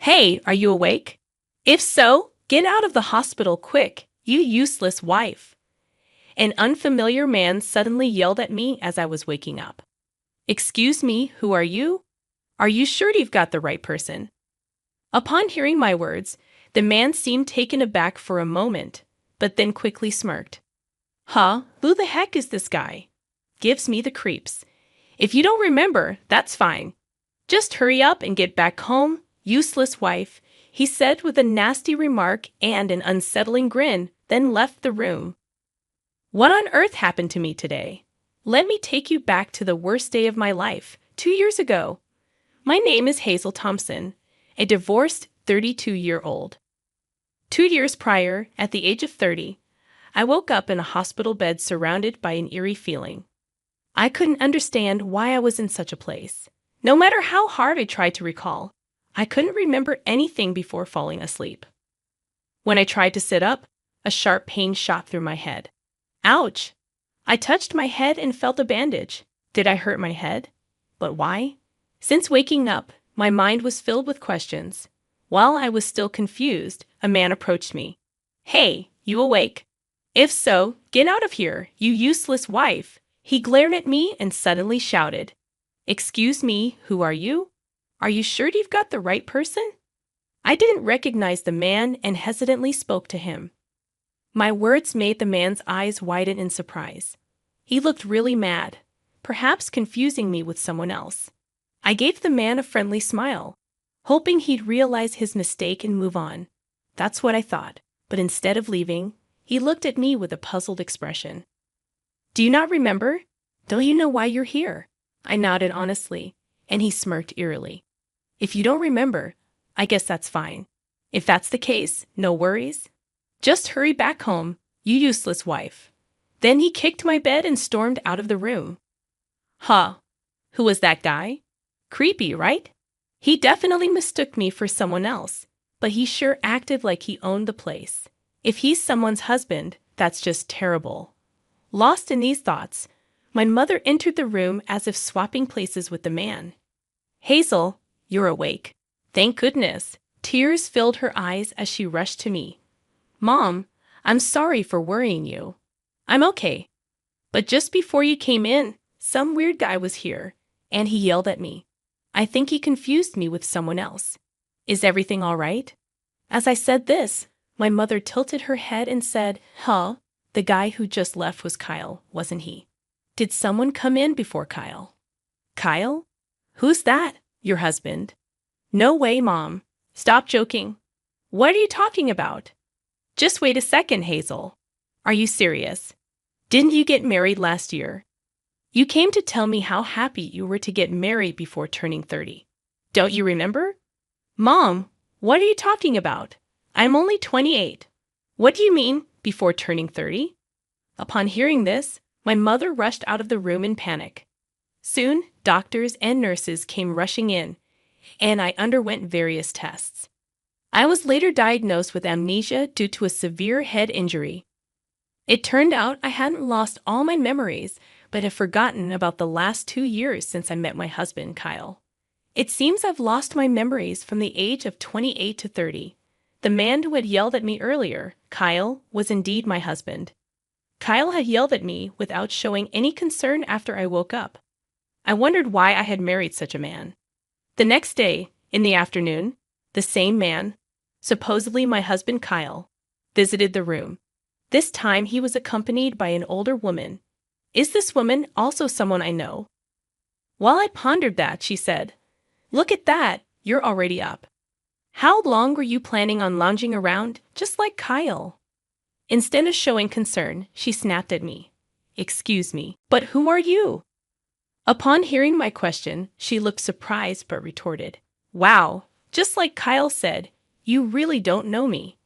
Hey, are you awake? If so, get out of the hospital quick, you useless wife. An unfamiliar man suddenly yelled at me as I was waking up. Excuse me, who are you? Are you sure you've got the right person? Upon hearing my words, the man seemed taken aback for a moment, but then quickly smirked. Huh, who the heck is this guy? Gives me the creeps. If you don't remember, that's fine. Just hurry up and get back home, useless wife, he said with a nasty remark and an unsettling grin, then left the room. What on earth happened to me today? Let me take you back to the worst day of my life, 2 years ago. My name is Hazel Thompson, a divorced 32-year-old. 2 years prior, at the age of 30, I woke up in a hospital bed surrounded by an eerie feeling. I couldn't understand why I was in such a place. No matter how hard I tried to recall, I couldn't remember anything before falling asleep. When I tried to sit up, a sharp pain shot through my head. Ouch! I touched my head and felt a bandage. Did I hurt my head? But why? Since waking up, my mind was filled with questions. While I was still confused, a man approached me. Hey, you awake? If so, get out of here, you useless wife! He glared at me and suddenly shouted. Excuse me, who are you? Are you sure you've got the right person? I didn't recognize the man and hesitantly spoke to him. My words made the man's eyes widen in surprise. He looked really mad, perhaps confusing me with someone else. I gave the man a friendly smile, hoping he'd realize his mistake and move on. That's what I thought, but instead of leaving, he looked at me with a puzzled expression. Do you not remember? Don't you know why you're here? I nodded honestly, and he smirked eerily. If you don't remember, I guess that's fine. If that's the case, no worries. Just hurry back home, you useless wife. Then he kicked my bed and stormed out of the room. Huh, who was that guy? Creepy, right? He definitely mistook me for someone else, but he sure acted like he owned the place. If he's someone's husband, that's just terrible. Lost in these thoughts, my mother entered the room as if swapping places with the man. Hazel, you're awake. Thank goodness. Tears filled her eyes as she rushed to me. Mom, I'm sorry for worrying you. I'm okay. But just before you came in, some weird guy was here, and he yelled at me. I think he confused me with someone else. Is everything all right? As I said this, my mother tilted her head and said, Huh, the guy who just left was Kyle, wasn't he? Did someone come in before Kyle? Kyle? Who's that? Your husband? No way, Mom. Stop joking. What are you talking about? Just wait a second, Hazel. Are you serious? Didn't you get married last year? You came to tell me how happy you were to get married before turning 30. Don't you remember? Mom, what are you talking about? I'm only 28. What do you mean, before turning 30? Upon hearing this, my mother rushed out of the room in panic. Soon, doctors and nurses came rushing in, and I underwent various tests. I was later diagnosed with amnesia due to a severe head injury. It turned out I hadn't lost all my memories, but had forgotten about the last 2 years since I met my husband, Kyle. It seems I've lost my memories from the age of 28 to 30. The man who had yelled at me earlier, Kyle, was indeed my husband. Kyle had yelled at me without showing any concern after I woke up. I wondered why I had married such a man. The next day, in the afternoon, the same man, supposedly my husband Kyle, visited the room. This time he was accompanied by an older woman. Is this woman also someone I know? While I pondered that, she said, Look at that, you're already up. How long were you planning on lounging around, just like Kyle? Instead of showing concern, she snapped at me. Excuse me, but who are you? Upon hearing my question, she looked surprised but retorted, Wow, just like Kyle said, you really don't know me.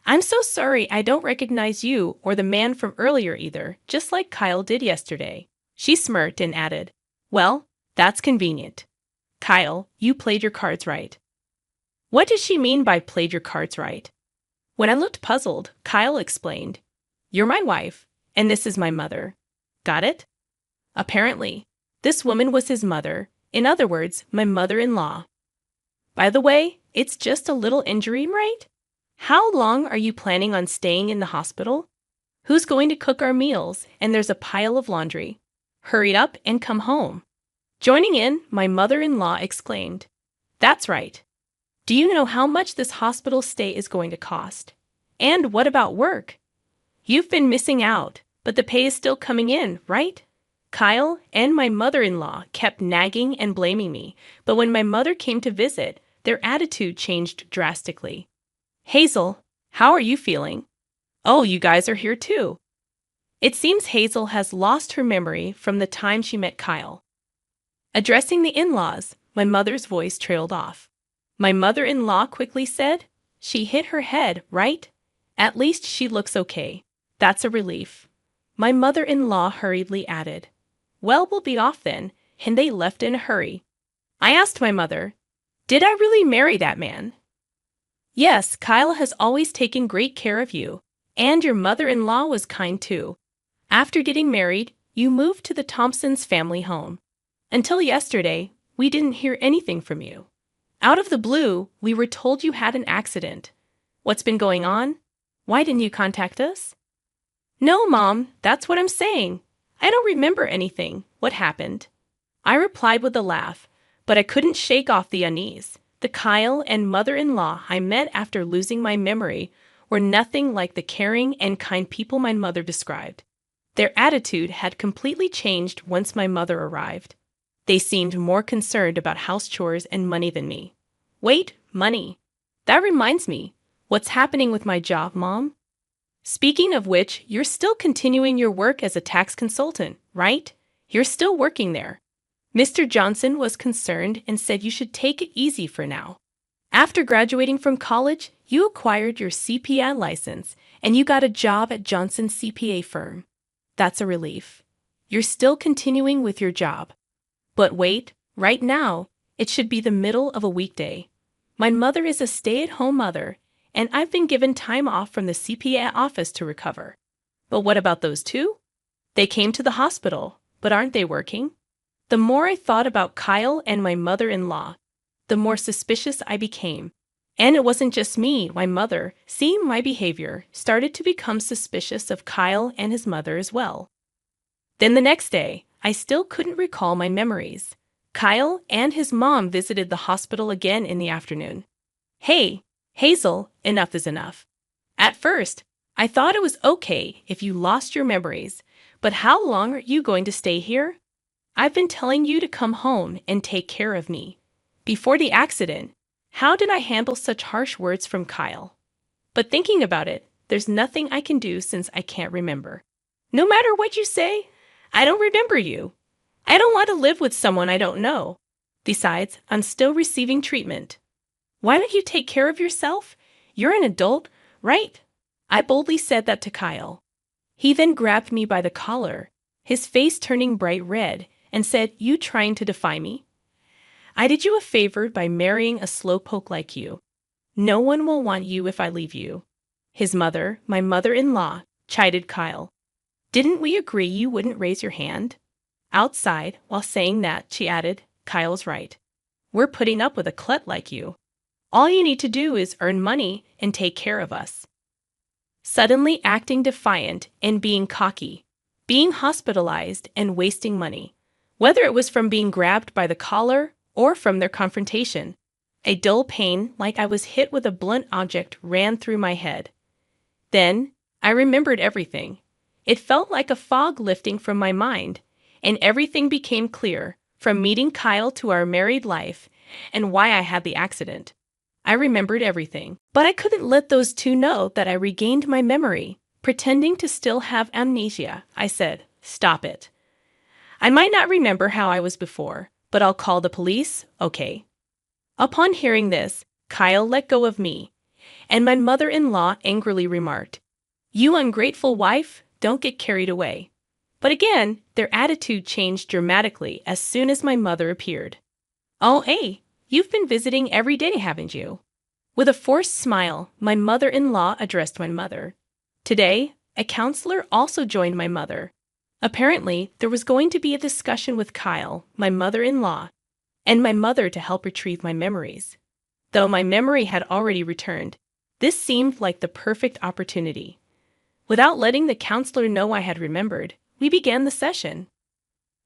I'm so sorry I don't recognize you or the man from earlier either, just like Kyle did yesterday. She smirked and added, Well, that's convenient. Kyle, you played your cards right. What did she mean by played your cards right? When I looked puzzled, Kyle explained, You're my wife, and this is my mother. Got it? Apparently, this woman was his mother, in other words, my mother-in-law. By the way, It's just a little injury, right? How long are you planning on staying in the hospital? Who's going to cook our meals? And there's a pile of laundry. Hurry up and come home. Joining in, my mother-in-law exclaimed, "That's right. Do you know how much this hospital stay is going to cost? And what about work? You've been missing out, but the pay is still coming in, right?" Kyle and my mother-in-law kept nagging and blaming me, but when my mother came to visit, their attitude changed drastically. "Hazel, how are you feeling? Oh, you guys are here too." It seems Hazel has lost her memory from the time she met Kyle. Addressing the in-laws, my mother's voice trailed off. My mother-in-law quickly said, "She hit her head, right? At least she looks okay. That's a relief." My mother-in-law hurriedly added, "Well, we'll be off then," and they left in a hurry. I asked my mother, "Did I really marry that man?" "Yes, Kyle has always taken great care of you, and your mother-in-law was kind too. After getting married, you moved to the Thompsons' family home. Until yesterday, we didn't hear anything from you. Out of the blue, we were told you had an accident. What's been going on? Why didn't you contact us?" "No, Mom, that's what I'm saying. I don't remember anything. What happened?" I replied with a laugh, but I couldn't shake off the unease. The Kyle and mother-in-law I met after losing my memory were nothing like the caring and kind people my mother described. Their attitude had completely changed once my mother arrived. They seemed more concerned about house chores and money than me. Wait, money. That reminds me. What's happening with my job, Mom? Speaking of which, you're still continuing your work as a tax consultant, right? You're still working there. Mr. Johnson was concerned and said you should take it easy for now. After graduating from college, you acquired your CPA license and you got a job at Johnson's CPA firm. That's a relief. You're still continuing with your job. But wait, right now, it should be the middle of a weekday. My mother is a stay-at-home mother, and I've been given time off from the CPA office to recover. But what about those two? They came to the hospital, but aren't they working? The more I thought about Kyle and my mother-in-law, the more suspicious I became. And it wasn't just me, my mother, seeing my behavior, started to become suspicious of Kyle and his mother as well. Then the next day, I still couldn't recall my memories. Kyle and his mom visited the hospital again in the afternoon. "Hey, Hazel, enough is enough. At first, I thought it was okay if you lost your memories, but how long are you going to stay here? I've been telling you to come home and take care of me. Before the accident, how did I handle such harsh words from Kyle? But thinking about it, there's nothing I can do since I can't remember. No matter what you say, I don't remember you. I don't want to live with someone I don't know. Besides, I'm still receiving treatment. Why don't you take care of yourself? You're an adult, right?" I boldly said that to Kyle. He then grabbed me by the collar, his face turning bright red, and said, "You trying to defy me? I did you a favor by marrying a slowpoke like you. No one will want you if I leave you." His mother, my mother-in-law, chided Kyle. "Didn't we agree you wouldn't raise your hand?" Outside, while saying that, she added, "Kyle's right. We're putting up with a clut like you. All you need to do is earn money and take care of us." Suddenly acting defiant and being cocky, being hospitalized and wasting money, whether it was from being grabbed by the collar or from their confrontation. A dull pain like I was hit with a blunt object ran through my head. Then I remembered everything. It felt like a fog lifting from my mind, and everything became clear, from meeting Kyle to our married life and why I had the accident. I remembered everything, but I couldn't let those two know that I regained my memory. Pretending to still have amnesia, I said, "Stop it. I might not remember how I was before, but I'll call the police, okay?" Upon hearing this, Kyle let go of me, and my mother-in-law angrily remarked, "You ungrateful wife, don't get carried away." But again, their attitude changed dramatically as soon as my mother appeared. "Oh, hey, you've been visiting every day, haven't you?" With a forced smile, my mother-in-law addressed my mother. Today, a counselor also joined my mother. Apparently, there was going to be a discussion with Kyle, my mother-in-law, and my mother to help retrieve my memories. Though my memory had already returned, this seemed like the perfect opportunity. Without letting the counselor know I had remembered, we began the session.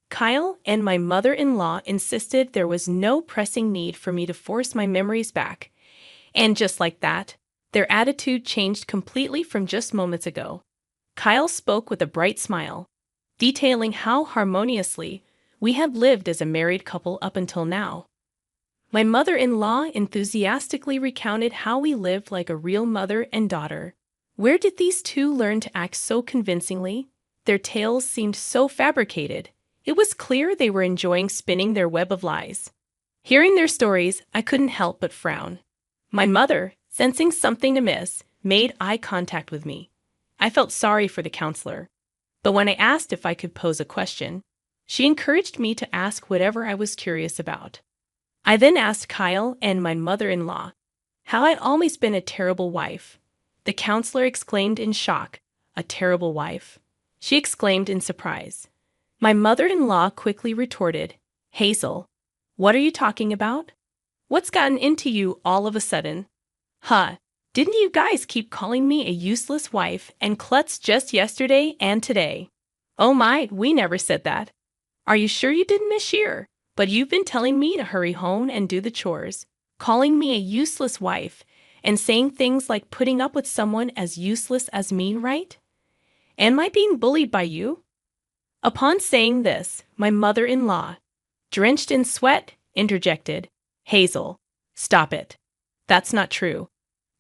Kyle and my mother-in-law insisted there was no pressing need for me to force my memories back, and just like that, their attitude changed completely from just moments ago. Kyle spoke with a bright smile, detailing how harmoniously we had lived as a married couple up until now. My mother-in-law enthusiastically recounted how we lived like a real mother and daughter. Where did these two learn to act so convincingly? Their tales seemed so fabricated. It was clear they were enjoying spinning their web of lies. Hearing their stories, I couldn't help but frown. My mother, sensing something amiss, made eye contact with me. I felt sorry for the counselor, but when I asked if I could pose a question, she encouraged me to ask whatever I was curious about. I then asked Kyle and my mother-in-law how I'd always been a terrible wife. The counselor exclaimed in shock, "A terrible wife?" She exclaimed in surprise. My mother-in-law quickly retorted, "Hazel, what are you talking about? What's gotten into you all of a sudden? Huh, didn't you guys keep calling me a useless wife and klutz just yesterday and today?" "Oh my, we never said that." "Are you sure you didn't, Miss Shear? But you've been telling me to hurry home and do the chores, calling me a useless wife, and saying things like putting up with someone as useless as me, right? Am I being bullied by you?" Upon saying this, my mother-in-law, drenched in sweat, interjected, "Hazel, stop it. That's not true.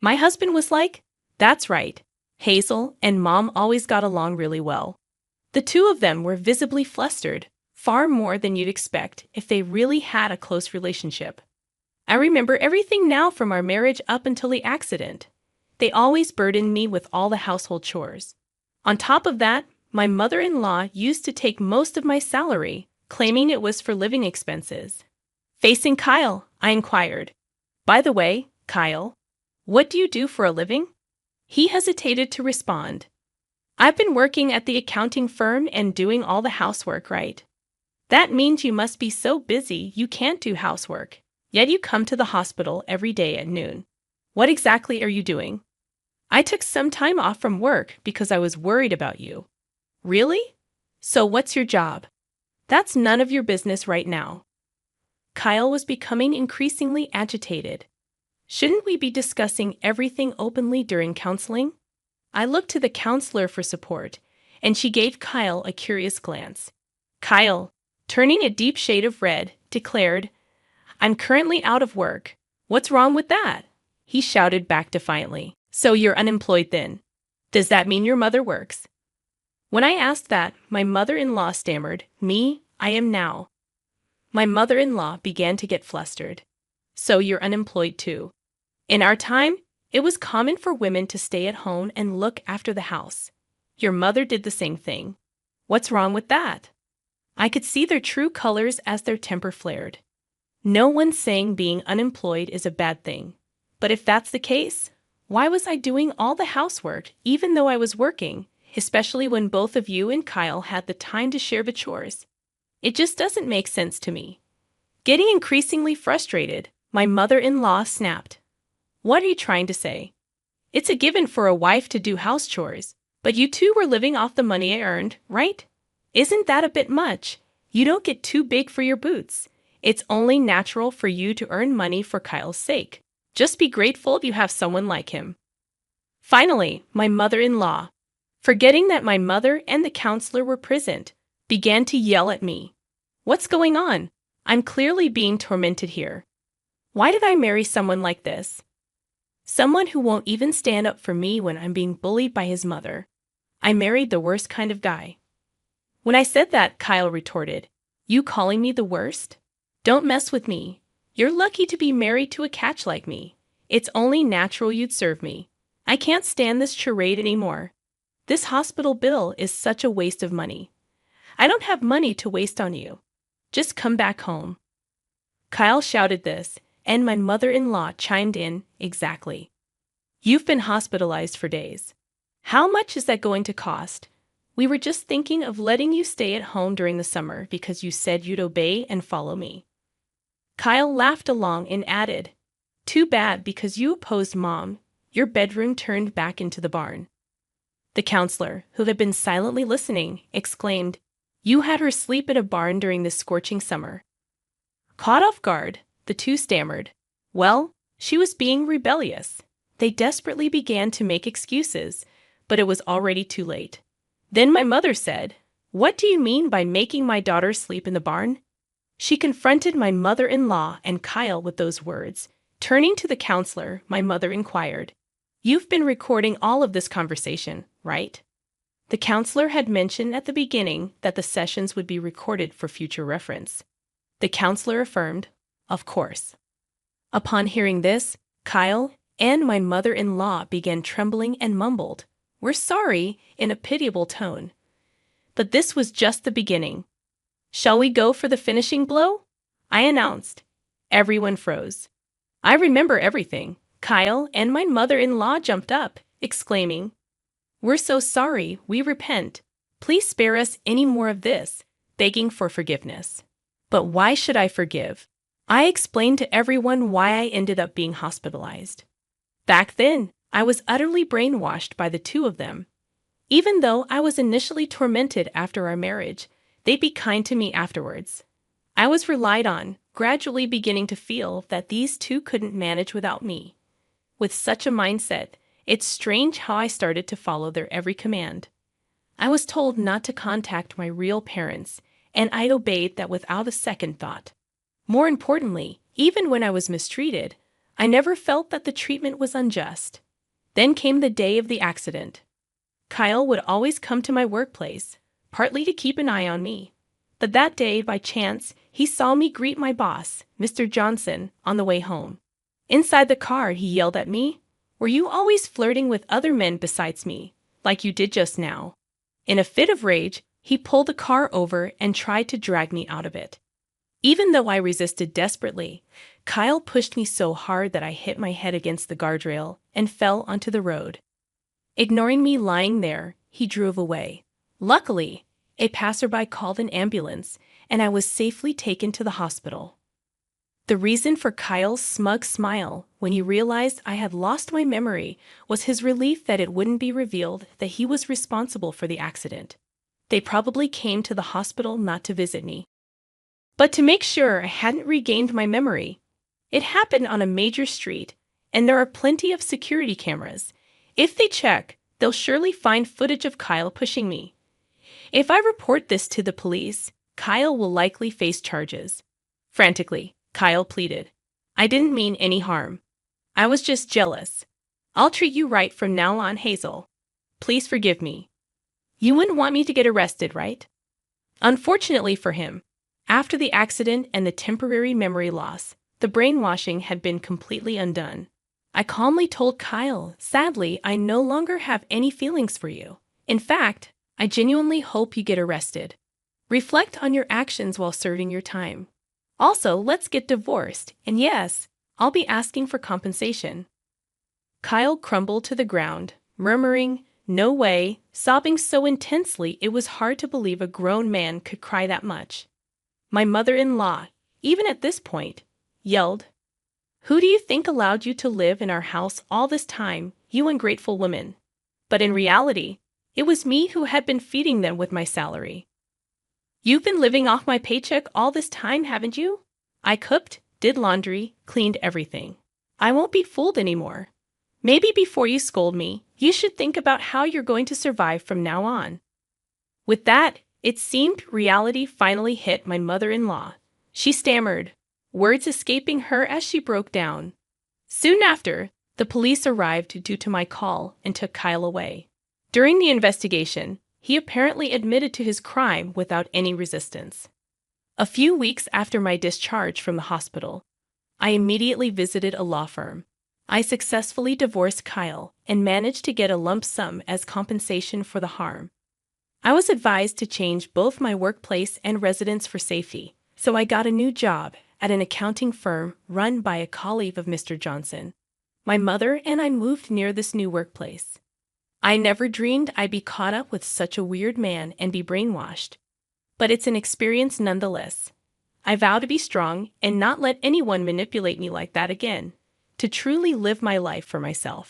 My husband was like, that's right. Hazel and Mom always got along really well." The two of them were visibly flustered, far more than you'd expect if they really had a close relationship. I remember everything now from our marriage up until the accident. They always burdened me with all the household chores. On top of that, my mother-in-law used to take most of my salary, claiming it was for living expenses. Facing Kyle, I inquired, "By the way, Kyle, what do you do for a living?" He hesitated to respond. "I've been working at the accounting firm and doing all the housework, right?" "That means you must be so busy you can't do housework, yet you come to the hospital every day at noon. What exactly are you doing?" "I took some time off from work because I was worried about you." "Really? So what's your job?" "That's none of your business right now." Kyle was becoming increasingly agitated. Shouldn't we be discussing everything openly during counseling? I looked to the counselor for support, and she gave Kyle a curious glance. Kyle, turning a deep shade of red, declared, "I'm currently out of work. What's wrong with that?" He shouted back defiantly, "So you're unemployed then? Does that mean your mother works?" When I asked that, my mother-in-law stammered, I am now." My mother-in-law began to get flustered. "So you're unemployed too. In our time, it was common for women to stay at home and look after the house. Your mother did the same thing. What's wrong with that?" I could see their true colors as their temper flared. No one's saying being unemployed is a bad thing. But if that's the case, why was I doing all the housework even though I was working, especially when both of you and Kyle had the time to share the chores? It just doesn't make sense to me. Getting increasingly frustrated, my mother-in-law snapped, "What are you trying to say? It's a given for a wife to do house chores, but you two were living off the money I earned, right? Isn't that a bit much? You don't get too big for your boots. It's only natural for you to earn money for Kyle's sake. Just be grateful you have someone like him." Finally, my mother-in-law, forgetting that my mother and the counselor were present, began to yell at me. "What's going on? I'm clearly being tormented here. Why did I marry someone like this? Someone who won't even stand up for me when I'm being bullied by his mother. I married the worst kind of guy." When I said that, Kyle retorted, "You calling me the worst? Don't mess with me. You're lucky to be married to a catch like me. It's only natural you'd serve me. I can't stand this charade anymore. This hospital bill is such a waste of money. I don't have money to waste on you. Just come back home." Kyle shouted this, and my mother-in-law chimed in, "Exactly. You've been hospitalized for days. How much is that going to cost? We were just thinking of letting you stay at home during the summer because you said you'd obey and follow me." Kyle laughed along and added, Too bad because you opposed Mom. Your bedroom turned back into the barn. The counselor, who had been silently listening, exclaimed, "You had her sleep in a barn during this scorching summer." Caught off guard, the two stammered, "Well, she was being rebellious." They desperately began to make excuses, but it was already too late. Then my mother said, "What do you mean by making my daughter sleep in the barn?" She confronted my mother-in-law and Kyle with those words. Turning to the counselor, my mother inquired, "You've been recording all of this conversation, right?" The counselor had mentioned at the beginning that the sessions would be recorded for future reference. The counselor affirmed, "Of course." Upon hearing this, Kyle and my mother-in-law began trembling and mumbled, "We're sorry," in a pitiable tone. But this was just the beginning. "Shall we go for the finishing blow?" I announced. Everyone froze. I remember everything. Kyle and my mother-in-law jumped up, exclaiming, "We're so sorry, we repent. Please spare us any more of this," begging for forgiveness. But why should I forgive? I explained to everyone why I ended up being hospitalized. Back then, I was utterly brainwashed by the two of them. Even though I was initially tormented after our marriage, they'd be kind to me afterwards. I was relied on, gradually beginning to feel that these two couldn't manage without me. With such a mindset, it's strange how I started to follow their every command. I was told not to contact my real parents, and I obeyed that without a second thought. More importantly, even when I was mistreated, I never felt that the treatment was unjust. Then came the day of the accident. Kyle would always come to my workplace, partly to keep an eye on me. But that day, by chance, he saw me greet my boss, Mr. Johnson, on the way home. Inside the car, he yelled at me, "Were you always flirting with other men besides me, like you did just now?" In a fit of rage, he pulled the car over and tried to drag me out of it. Even though I resisted desperately, Kyle pushed me so hard that I hit my head against the guardrail and fell onto the road. Ignoring me lying there, he drove away. Luckily, a passerby called an ambulance, and I was safely taken to the hospital. The reason for Kyle's smug smile when he realized I had lost my memory was his relief that it wouldn't be revealed that he was responsible for the accident. They probably came to the hospital not to visit me, but to make sure I hadn't regained my memory. It happened on a major street, and there are plenty of security cameras. If they check, they'll surely find footage of Kyle pushing me. If I report this to the police, Kyle will likely face charges. Frantically, Kyle pleaded, "I didn't mean any harm. I was just jealous. I'll treat you right from now on, Hazel. Please forgive me. You wouldn't want me to get arrested, right?" Unfortunately for him, after the accident and the temporary memory loss, the brainwashing had been completely undone. I calmly told Kyle, "Sadly, I no longer have any feelings for you. In fact, I genuinely hope you get arrested. Reflect on your actions while serving your time. Also, let's get divorced, and yes, I'll be asking for compensation." Kyle crumbled to the ground, murmuring, "No way," sobbing so intensely it was hard to believe a grown man could cry that much. My mother-in-law, even at this point, yelled, "Who do you think allowed you to live in our house all this time, you ungrateful woman?" But in reality, it was me who had been feeding them with my salary. "You've been living off my paycheck all this time, haven't you?" I cooked, did laundry, cleaned everything. I won't be fooled anymore. Maybe before you scold me, you should think about how you're going to survive from now on. With that, it seemed reality finally hit my mother-in-law. She stammered, words escaping her as she broke down. Soon after, the police arrived due to my call and took Kyle away. During the investigation, he apparently admitted to his crime without any resistance. A few weeks after my discharge from the hospital, I immediately visited a law firm. I successfully divorced Kyle and managed to get a lump sum as compensation for the harm. I was advised to change both my workplace and residence for safety, so I got a new job at an accounting firm run by a colleague of Mr. Johnson. My mother and I moved near this new workplace. I never dreamed I'd be caught up with such a weird man and be brainwashed. But it's an experience nonetheless. I vow to be strong and not let anyone manipulate me like that again. to truly live my life for myself.